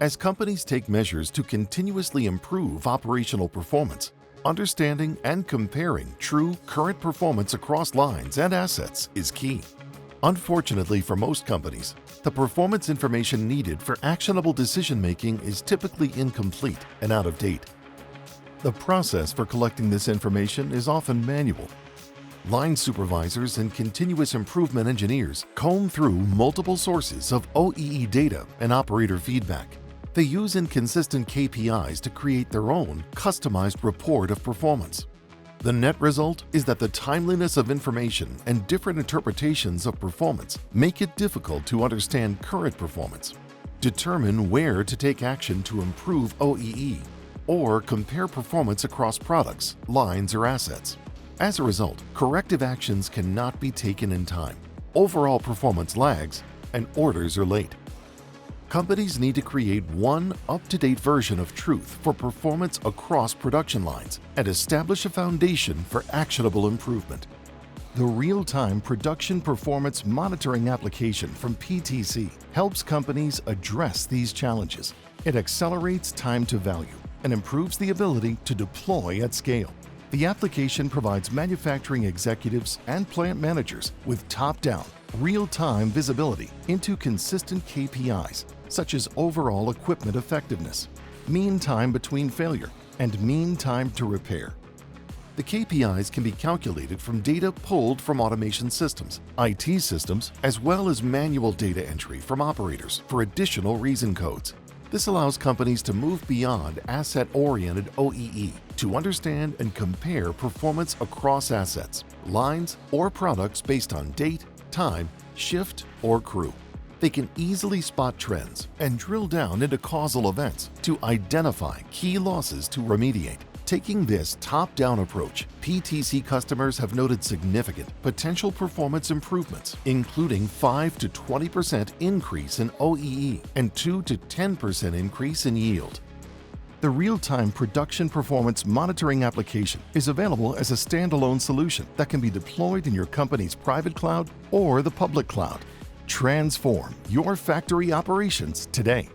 As companies take measures to continuously improve operational performance, understanding and comparing true current performance across lines and assets is key. Unfortunately for most companies, the performance information needed for actionable decision-making is typically incomplete and out of date. The process for collecting this information is often manual. Line supervisors and continuous improvement engineers comb through multiple sources of OEE data and operator feedback. They use inconsistent KPIs to create their own customized report of performance. The net result is that the timeliness of information and different interpretations of performance make it difficult to understand current performance, determine where to take action to improve OEE, or compare performance across products, lines, or assets. As a result, corrective actions cannot be taken in time, overall performance lags, and orders are late. Companies need to create one up-to-date version of truth for performance across production lines and establish a foundation for actionable improvement. The Real-Time Production Performance Monitoring application from PTC helps companies address these challenges. It accelerates time to value and improves the ability to deploy at scale. The application provides manufacturing executives and plant managers with top-down, real-time visibility into consistent KPIs, such as overall equipment effectiveness, mean time between failure, and mean time to repair. The KPIs can be calculated from data pulled from automation systems, IT systems, as well as manual data entry from operators for additional reason codes. This allows companies to move beyond asset-oriented OEE to understand and compare performance across assets, lines, or products based on date, time, shift, or crew. They can easily spot trends and drill down into causal events to identify key losses to remediate. Taking this top-down approach, PTC customers have noted significant potential performance improvements, including 5 to 20% increase in OEE and 2 to 10% increase in yield. The Real-Time Production Performance Monitoring application is available as a standalone solution that can be deployed in your company's private cloud or the public cloud. Transform your factory operations today.